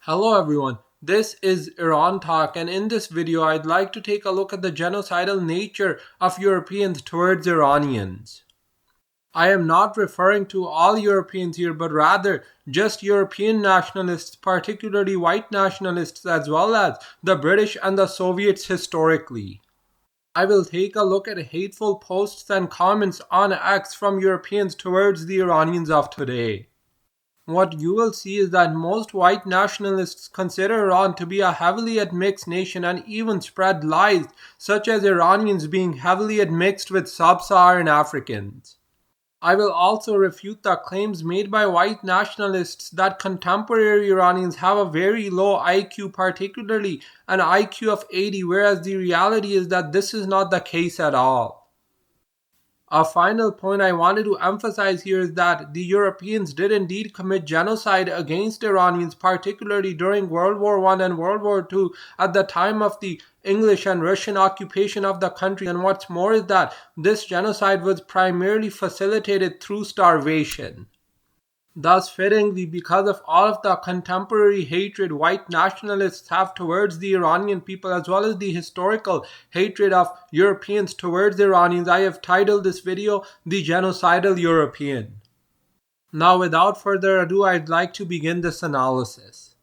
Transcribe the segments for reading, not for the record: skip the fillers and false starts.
Hello everyone, this is Iran Talk, and in this video I'd like to take a look at the genocidal nature of Europeans towards Iranians. I am not referring to all Europeans here, but rather just European nationalists, particularly white nationalists, as well as the British and the Soviets historically. I will take a look at hateful posts and comments on X from Europeans towards the Iranians of today. What you will see is that most white nationalists consider Iran to be a heavily admixed nation and even spread lies such as Iranians being heavily admixed with sub-Saharan Africans. I will also refute the claims made by white nationalists that contemporary Iranians have a very low IQ, particularly an IQ of 80, whereas the reality is that this is not the case at all. A final point I wanted to emphasize here is that the Europeans did indeed commit genocide against Iranians, particularly during World War I and World War II at the time of the English and Russian occupation of the country. And what's more is that this genocide was primarily facilitated through starvation. Thus, fittingly, because of all of the contemporary hatred white nationalists have towards the Iranian people, as well as the historical hatred of Europeans towards Iranians, I have titled this video The Genocidal European. Now, without further ado, I'd like to begin this analysis.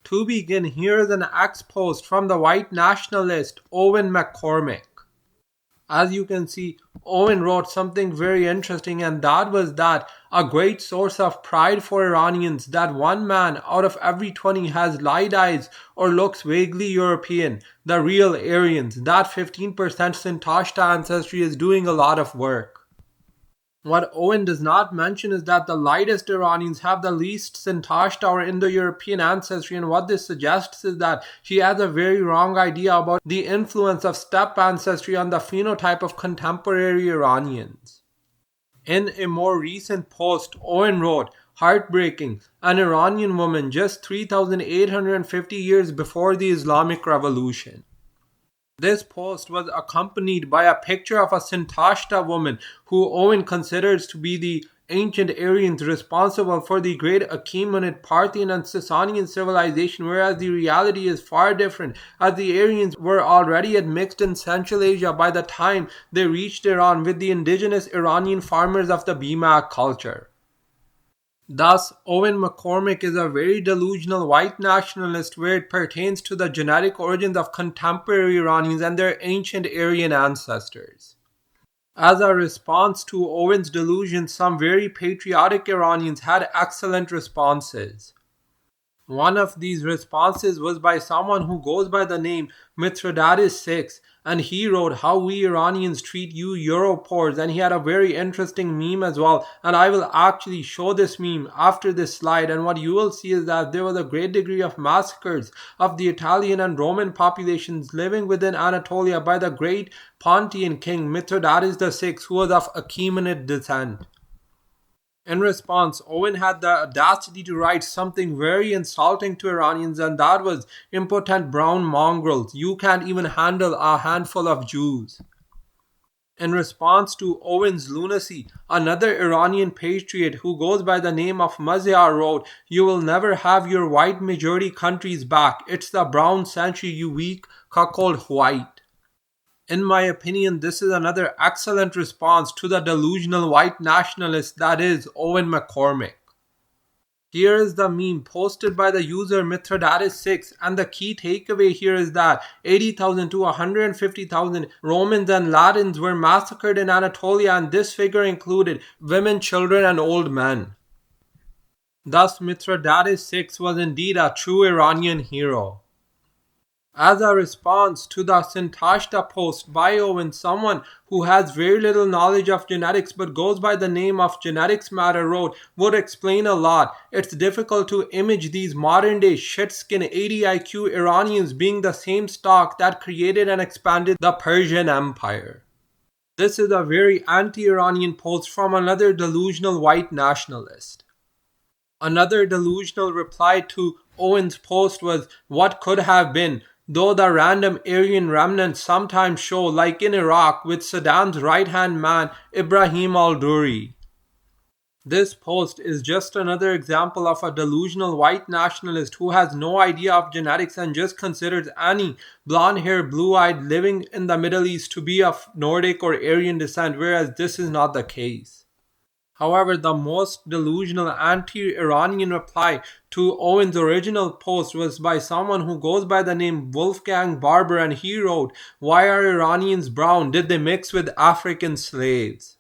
To begin, here is an X post from the white nationalist Owen McCormick. As you can see, Owen wrote something very interesting, and that was that a great source of pride for Iranians that one man out of every 20 has light eyes or looks vaguely European, the real Aryans. That 15% Sintashta ancestry is doing a lot of work. What Owen does not mention is that the lightest Iranians have the least Sintashta or Indo-European ancestry, and what this suggests is that he has a very wrong idea about the influence of steppe ancestry on the phenotype of contemporary Iranians. In a more recent post, Owen wrote, "Heartbreaking, an Iranian woman just 3,850 years before the Islamic Revolution." This post was accompanied by a picture of a Sintashta woman who Owen considers to be the ancient Aryans responsible for the great Achaemenid, Parthian and Sasanian civilization, whereas the reality is far different, as the Aryans were already admixed in Central Asia by the time they reached Iran with the indigenous Iranian farmers of the Bimak culture. Thus, Owen McCormick is a very delusional white nationalist where it pertains to the genetic origins of contemporary Iranians and their ancient Aryan ancestors. As a response to Owen's delusion, some very patriotic Iranians had excellent responses. One of these responses was by someone who goes by the name Mithridates VI, and he wrote, "How we Iranians treat you Europores," and he had a very interesting meme as well, and I will actually show this meme after this slide, and what you will see is that there was a great degree of massacres of the Italian and Roman populations living within Anatolia by the great Pontian king Mithridates VI, who was of Achaemenid descent. In response, Owen had the audacity to write something very insulting to Iranians, and that was, "Impotent brown mongrels, you can't even handle a handful of Jews." In response to Owen's lunacy, another Iranian patriot who goes by the name of Maziar wrote, "You will never have your white majority countries back. It's the brown century, you weak, cuckold white." In my opinion, this is another excellent response to the delusional white nationalist that is Owen McCormick. Here is the meme posted by the user Mithridates VI, and the key takeaway here is that 80,000 to 150,000 Romans and Latins were massacred in Anatolia, and this figure included women, children, and old men. Thus, Mithridates VI was indeed a true Iranian hero. As a response to the Sintashta post by Owen, someone who has very little knowledge of genetics but goes by the name of Genetics Matter wrote, "Would explain a lot. It's difficult to image these modern day shit-skin 80 IQ Iranians being the same stock that created and expanded the Persian Empire." This is a very anti-Iranian post from another delusional white nationalist. Another delusional reply to Owen's post was, "What could have been, though the random Aryan remnants sometimes show, like in Iraq with Saddam's right-hand man Ibrahim al-Duri." This post is just another example of a delusional white nationalist who has no idea of genetics and just considers any blonde-haired, blue-eyed living in the Middle East to be of Nordic or Aryan descent, whereas this is not the case. However, the most delusional anti-Iranian reply to Owen's original post was by someone who goes by the name Wolfgang Barber, and he wrote, "Why are Iranians brown? Did they mix with African slaves?"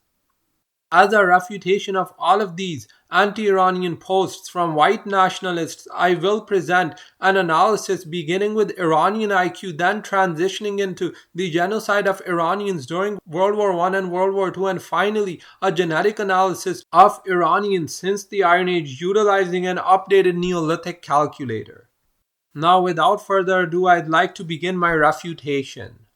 As a refutation of all of these anti-Iranian posts from white nationalists, I will present an analysis beginning with Iranian IQ, then transitioning into the genocide of Iranians during World War I and World War II, and finally a genetic analysis of Iranians since the Iron Age utilizing an updated Neolithic calculator. Now, without further ado, I'd like to begin my refutation.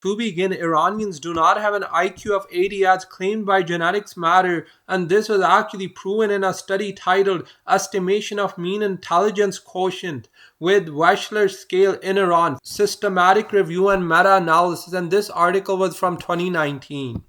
To begin, Iranians do not have an IQ of 80 as claimed by Genetics Matter, and this was actually proven in a study titled Estimation of Mean Intelligence Quotient with Wechsler's Scale in Iran, Systematic Review and Meta-Analysis, and this article was from 2019.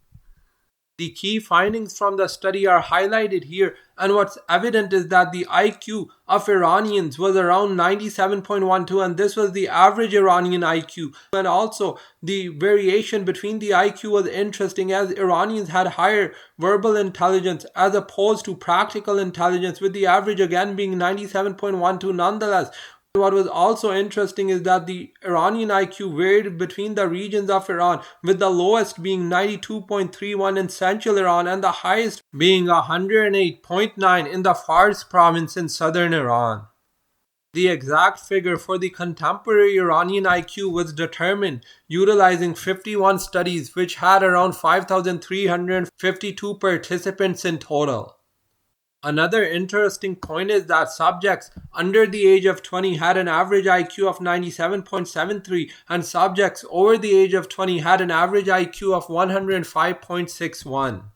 The key findings from the study are highlighted here, and what's evident is that the IQ of Iranians was around 97.12, and this was the average Iranian IQ. And also, the variation between the IQ was interesting, as Iranians had higher verbal intelligence as opposed to practical intelligence, with the average again being 97.12 nonetheless. What was also interesting is that the Iranian IQ varied between the regions of Iran, with the lowest being 92.31 in central Iran and the highest being 108.9 in the Fars province in southern Iran. The exact figure for the contemporary Iranian IQ was determined utilizing 51 studies, which had around 5,352 participants in total. Another interesting point is that subjects under the age of 20 had an average IQ of 97.73, and subjects over the age of 20 had an average IQ of 105.61.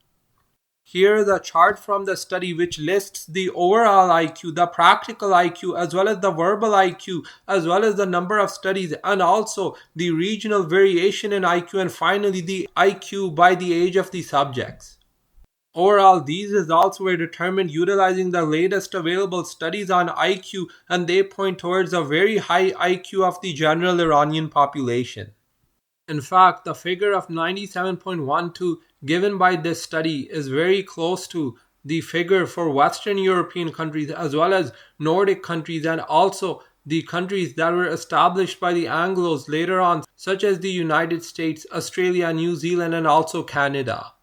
Here is a chart from the study which lists the overall IQ, the practical IQ, as well as the verbal IQ, as well as the number of studies, and also the regional variation in IQ, and finally the IQ by the age of the subjects. Overall, these results were determined utilizing the latest available studies on IQ, and they point towards a very high IQ of the general Iranian population. In fact, the figure of 97.12 given by this study is very close to the figure for Western European countries as well as Nordic countries, and also the countries that were established by the Anglos later on, such as the United States, Australia, New Zealand, and also Canada.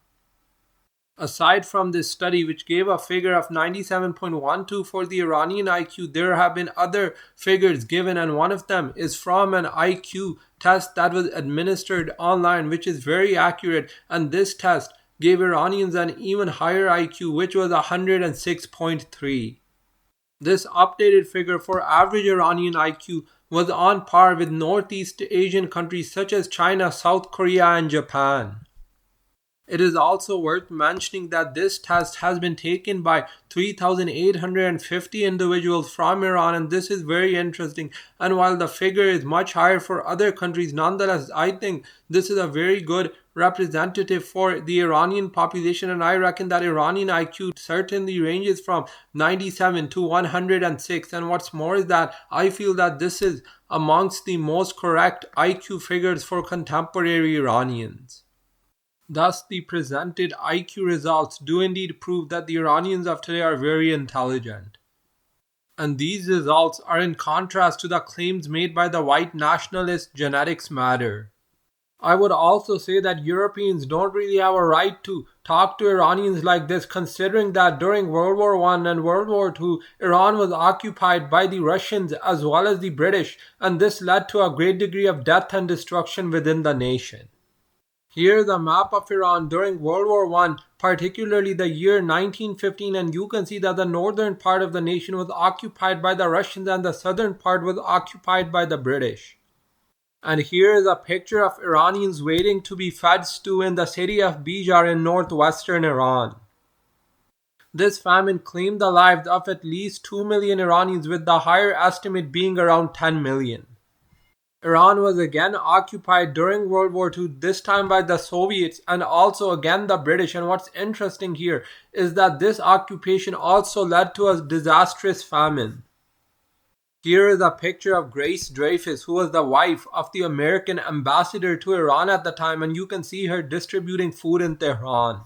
Aside from this study, which gave a figure of 97.12 for the Iranian IQ, there have been other figures given, and one of them is from an IQ test that was administered online, which is very accurate, and this test gave Iranians an even higher IQ, which was 106.3. This updated figure for average Iranian IQ was on par with Northeast Asian countries such as China, South Korea, and Japan. It is also worth mentioning that this test has been taken by 3,850 individuals from Iran, and this is very interesting. And while the figure is much higher for other countries, nonetheless, I think this is a very good representative for the Iranian population, and I reckon that Iranian IQ certainly ranges from 97 to 106. And what's more is that I feel that this is amongst the most correct IQ figures for contemporary Iranians. Thus, the presented IQ results do indeed prove that the Iranians of today are very intelligent. And these results are in contrast to the claims made by the white nationalist Genetics Matter. I would also say that Europeans don't really have a right to talk to Iranians like this, considering that during World War I and World War II, Iran was occupied by the Russians as well as the British, and this led to a great degree of death and destruction within the nation. Here is a map of Iran during World War I, particularly the year 1915, and you can see that the northern part of the nation was occupied by the Russians and the southern part was occupied by the British. And here is a picture of Iranians waiting to be fed stew in the city of Bijar in northwestern Iran. This famine claimed the lives of at least 2 million Iranians, with the higher estimate being around 10 million. Iran was again occupied during World War II, this time by the Soviets and also again the British. And what's interesting here is that this occupation also led to a disastrous famine. Here is a picture of Grace Dreyfus, who was the wife of the American ambassador to Iran at the time, and you can see her distributing food in Tehran.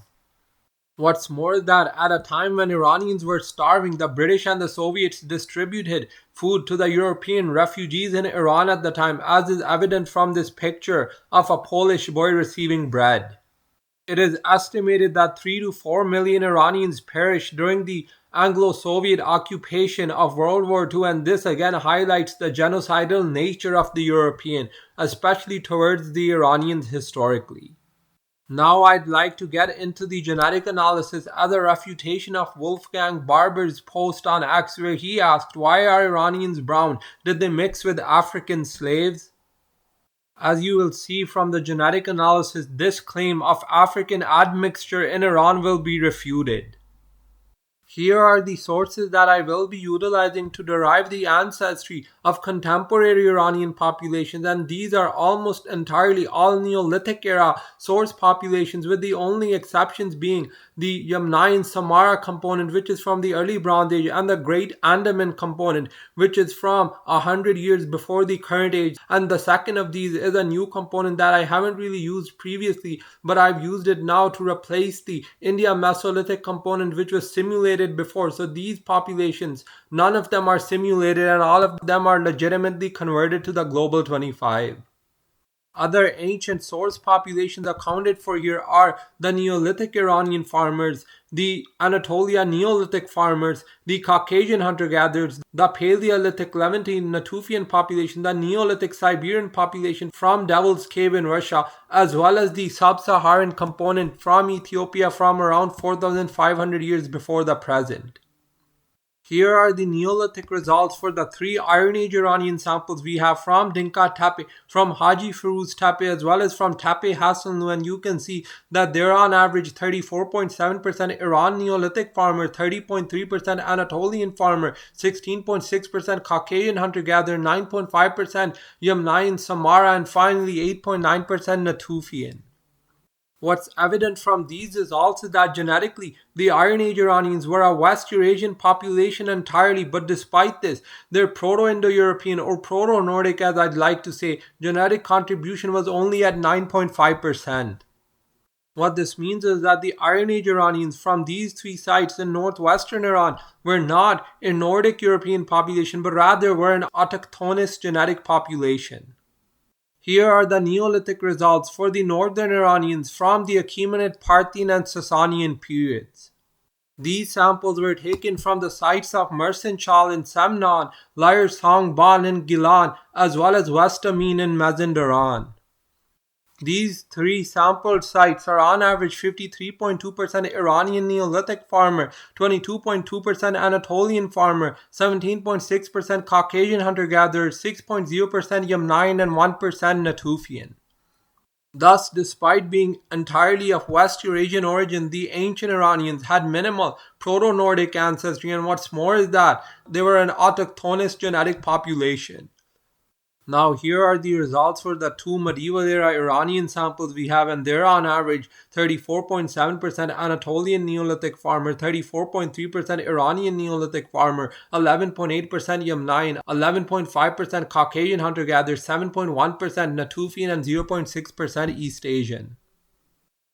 What's more is that at a time when Iranians were starving, the British and the Soviets distributed food to the European refugees in Iran at the time, as is evident from this picture of a Polish boy receiving bread. It is estimated that 3 to 4 million Iranians perished during the Anglo-Soviet occupation of World War II, and this again highlights the genocidal nature of the European, especially towards the Iranians historically. Now I'd like to get into the genetic analysis as a refutation of Wolfgang Barber's post on X, where he asked, why are Iranians brown? Did they mix with African slaves? As you will see from the genetic analysis, this claim of African admixture in Iran will be refuted. Here are the sources that I will be utilizing to derive the ancestry of contemporary Iranian populations, and these are almost entirely all Neolithic era source populations, with the only exceptions being the Yamnayan Samara component, which is from the early Bronze Age, and the Great Andaman component, which is from 100 years before the current age. And the second of these is a new component that I haven't really used previously, but I've used it now to replace the India Mesolithic component, which was simulated before. So these populations, none of them are simulated and all of them are legitimately converted to the global 25. Other ancient source populations accounted for here are the Neolithic Iranian farmers, the Anatolia Neolithic farmers, the Caucasian hunter-gatherers, the Paleolithic Levantine Natufian population, the Neolithic Siberian population from Devil's Cave in Russia, as well as the Sub-Saharan component from Ethiopia from around 4,500 years before the present. Here are the Neolithic results for the 3 Iron Age Iranian samples we have from Dinka Tepe, from Haji Firuz Tepe, as well as from Tepe Hassanlu, and you can see that they're on average 34.7% Iran Neolithic farmer, 30.3% Anatolian farmer, 16.6% Caucasian hunter-gatherer, 9.5% Yamnayan Samara, and finally 8.9% Natufian. What's evident from these results is that genetically, the Iron Age Iranians were a West Eurasian population entirely, but despite this, their Proto-Indo-European or Proto-Nordic, as I'd like to say, genetic contribution was only at 9.5%. What this means is that the Iron Age Iranians from these 3 sites in northwestern Iran were not a Nordic European population, but rather were an autochthonous genetic population. Here are the Neolithic results for the northern Iranians from the Achaemenid, Parthian, and Sasanian periods. These samples were taken from the sites of Mersinchal in Semnan, Lyre Song Ban in Gilan, as well as West Amin in Mazandaran. These 3 sampled sites are on average 53.2% Iranian Neolithic farmer, 22.2% Anatolian farmer, 17.6% Caucasian hunter-gatherer, 6.0% Yamnayan, and 1% Natufian. Thus, despite being entirely of West Eurasian origin, the ancient Iranians had minimal Proto-Nordic ancestry, and what's more is that they were an autochthonous genetic population. Now here are the results for the 2 medieval era Iranian samples we have, and they're on average 34.7% Anatolian Neolithic farmer, 34.3% Iranian Neolithic farmer, 11.8% Yamnayan, 11.5% Caucasian hunter-gatherer, 7.1% Natufian, and 0.6% East Asian.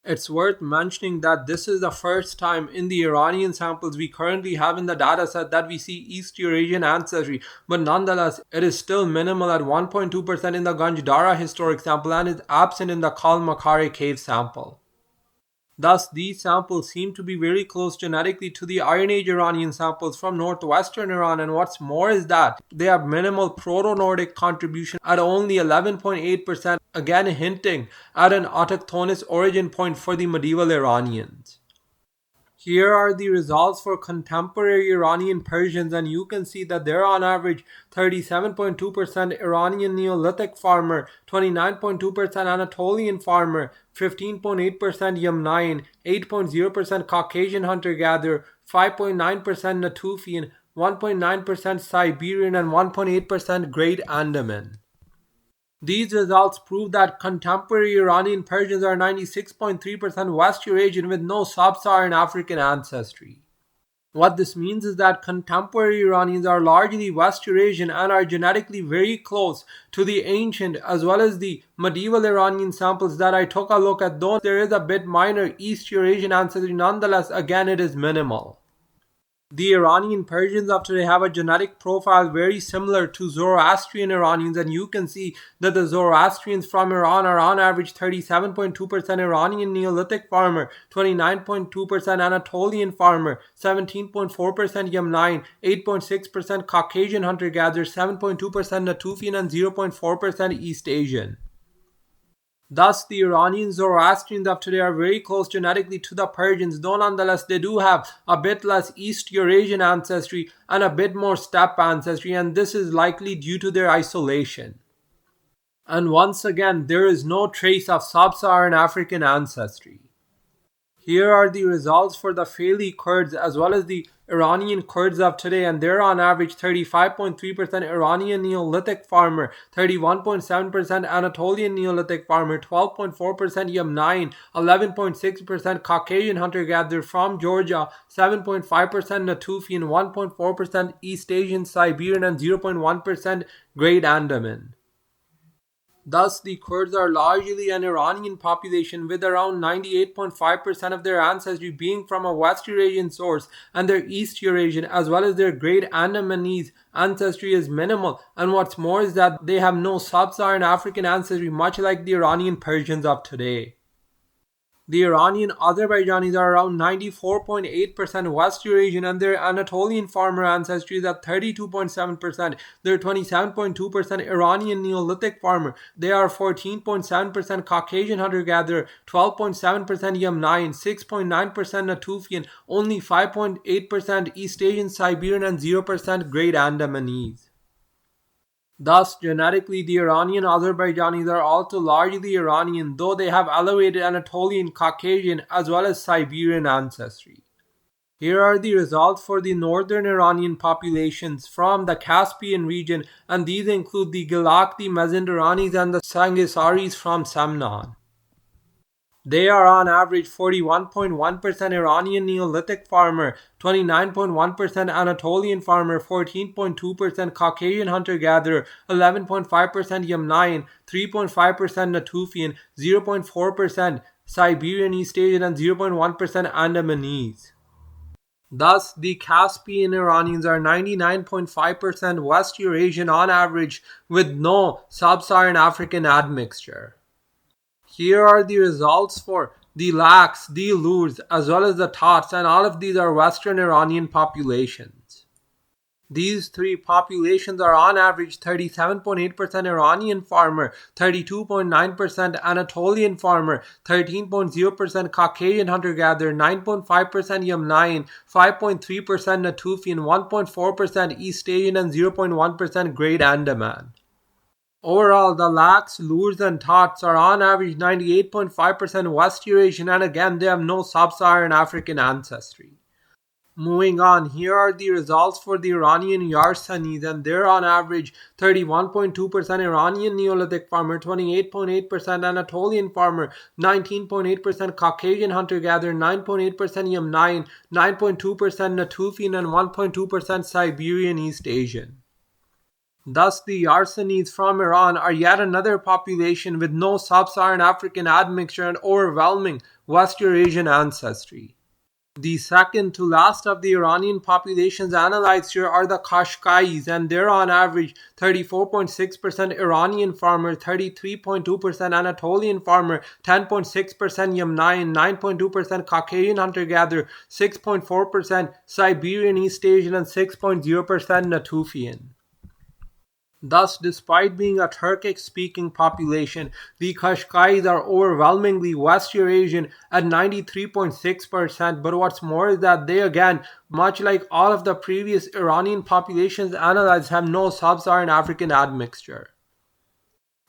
It's worth mentioning that this is the first time in the Iranian samples we currently have in the dataset that we see East Eurasian ancestry, but nonetheless, it is still minimal at 1.2% in the Ganj Dara historic sample and is absent in the Kal Makare cave sample. Thus, these samples seem to be very close genetically to the Iron Age Iranian samples from northwestern Iran, and what's more is that they have minimal Proto-Nordic contribution at only 11.8%, again hinting at an autochthonous origin point for the medieval Iranians. Here are the results for contemporary Iranian Persians, and you can see that they're on average 37.2% Iranian Neolithic farmer, 29.2% Anatolian farmer, 15.8% Yamnayan, 8.0% Caucasian hunter-gatherer, 5.9% Natufian, 1.9% Siberian, and 1.8% Great Andaman. These results prove that contemporary Iranian Persians are 96.3% West Eurasian with no sub-Saharan African ancestry. What this means is that contemporary Iranians are largely West Eurasian and are genetically very close to the ancient as well as the medieval Iranian samples that I took a look at. Though there is a bit minor East Eurasian ancestry, nonetheless, again, it is minimal. The Iranian Persians of today have a genetic profile very similar to Zoroastrian Iranians, and you can see that the Zoroastrians from Iran are on average 37.2% Iranian Neolithic farmer, 29.2% Anatolian farmer, 17.4% Yemenian, 8.6% Caucasian hunter-gatherer, 7.2% Natufian, and 0.4% East Asian. Thus, the Iranian Zoroastrians of today are very close genetically to the Persians, though nonetheless they do have a bit less East Eurasian ancestry and a bit more steppe ancestry, and this is likely due to their isolation. And once again, there is no trace of sub-Saharan African ancestry. Here are the results for the Faili Kurds as well as the Iranian Kurds of today, and they're on average 35.3% Iranian Neolithic farmer, 31.7% Anatolian Neolithic farmer, 12.4% Yemenian, 11.6% Caucasian hunter-gatherer from Georgia, 7.5% Natufian, 1.4% East Asian Siberian, and 0.1% Great Andaman. Thus, the Kurds are largely an Iranian population with around 98.5% of their ancestry being from a West Eurasian source, and their East Eurasian as well as their Great Andamanese ancestry is minimal, and what's more is that they have no sub-Saharan African ancestry, much like the Iranian Persians of today. The Iranian Azerbaijanis are around 94.8% West Eurasian, and their Anatolian farmer ancestry is at 32.7%. They're 27.2% Iranian Neolithic farmer. They are 14.7% Caucasian hunter-gatherer, 12.7% Yemenian, 6.9% Natufian, only 5.8% East Asian Siberian, and 0% Great Andamanese. Thus, genetically, the Iranian Azerbaijanis are also largely Iranian, though they have elevated Anatolian, Caucasian, as well as Siberian ancestry. Here are the results for the northern Iranian populations from the Caspian region, and these include the Gilakhi Mazandaranis and the Sangisaris from Semnan. They are on average 41.1% Iranian Neolithic farmer, 29.1% Anatolian farmer, 14.2% Caucasian hunter-gatherer, 11.5% Yemenian, 3.5% Natufian, 0.4% Siberian East Asian, and 0.1% Andamanese. Thus, the Caspian Iranians are 99.5% West Eurasian on average with no sub-Saharan African admixture. Here are the results for the Laks, the Lurs, as well as the Tats, and all of these are Western Iranian populations. These three populations are on average 37.8% Iranian farmer, 32.9% Anatolian farmer, 13.0% Caucasian hunter-gatherer, 9.5% Yemenian, 5.3% Natufian, 1.4% East Asian, and 0.1% Great Andaman. Overall, the Laks, Lurs, and Tats are on average 98.5% West Eurasian, and again, they have no sub-Saharan African ancestry. Moving on, here are the results for the Iranian Yarsanis, and they're on average 31.2% Iranian Neolithic farmer, 28.8% Anatolian farmer, 19.8% Caucasian hunter-gatherer, 9.8% Yemenian, 9.2% Natufian, and 1.2% Siberian East Asian. Thus, the Yarsanis from Iran are yet another population with no sub-Saharan African admixture and overwhelming West Eurasian ancestry. The second to last of the Iranian populations analyzed here are the Qashqais, and they're on average 34.6% Iranian farmer, 33.2% Anatolian farmer, 10.6% Yemenian, 9.2% Caucasian hunter-gatherer, 6.4% Siberian East Asian, and 6.0% Natufian. Thus, despite being a Turkic-speaking population, the Qashqais are overwhelmingly West Eurasian at 93.6%, but what's more is that they again, much like all of the previous Iranian populations analyzed, have no sub-Saharan African admixture.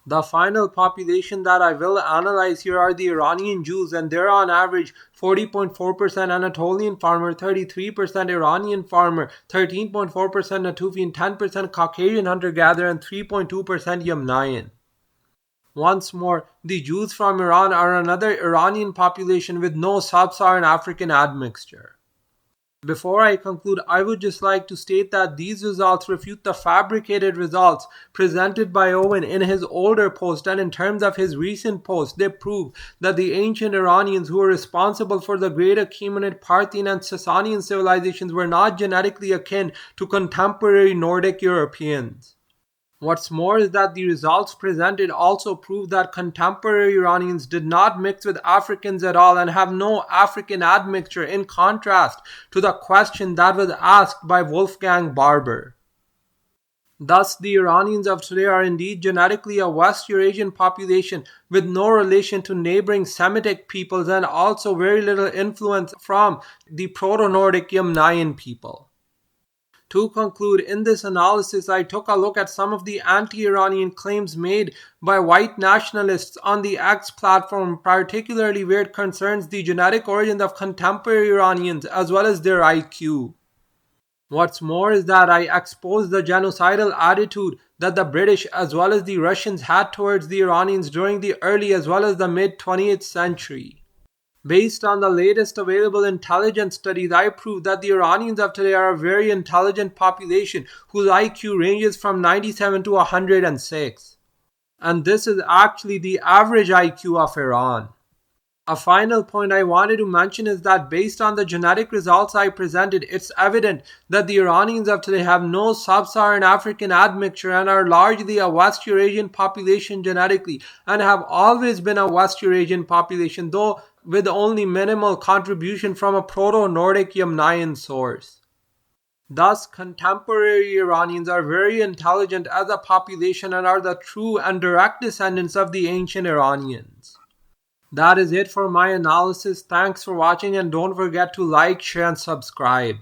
The final population that I will analyze here are the Iranian Jews, and they're on average 40.4% Anatolian farmer, 33% Iranian farmer, 13.4% Natufian, 10% Caucasian hunter-gatherer, and 3.2% Yemenian. Once more, the Jews from Iran are another Iranian population with no sub-Saharan African admixture. Before I conclude, I would just like to state that these results refute the fabricated results presented by Owen in his older post, and in terms of his recent post, they prove that the ancient Iranians who were responsible for the great Achaemenid, Parthian, and Sasanian civilizations were not genetically akin to contemporary Nordic Europeans. What's more is that the results presented also prove that contemporary Iranians did not mix with Africans at all and have no African admixture, in contrast to the question that was asked by Wolfgang Barber. Thus, the Iranians of today are indeed genetically a West Eurasian population with no relation to neighboring Semitic peoples and also very little influence from the Proto-Nordic Yamnayan people. To conclude, in this analysis, I took a look at some of the anti-Iranian claims made by white nationalists on the X platform, particularly where it concerns the genetic origins of contemporary Iranians as well as their IQ. What's more is that I exposed the genocidal attitude that the British as well as the Russians had towards the Iranians during the early as well as the mid-20th century. Based on the latest available intelligence studies, I proved that the Iranians of today are a very intelligent population whose IQ ranges from 97 to 106. And this is actually the average IQ of Iran. A final point I wanted to mention is that based on the genetic results I presented, it's evident that the Iranians of today have no sub-Saharan African admixture and are largely a West Eurasian population genetically and have always been a West Eurasian population, though with only minimal contribution from a Proto-Nordic Yamnayan source. Thus, contemporary Iranians are very intelligent as a population and are the true and direct descendants of the ancient Iranians. That is it for my analysis. Thanks for watching and don't forget to like, share and subscribe.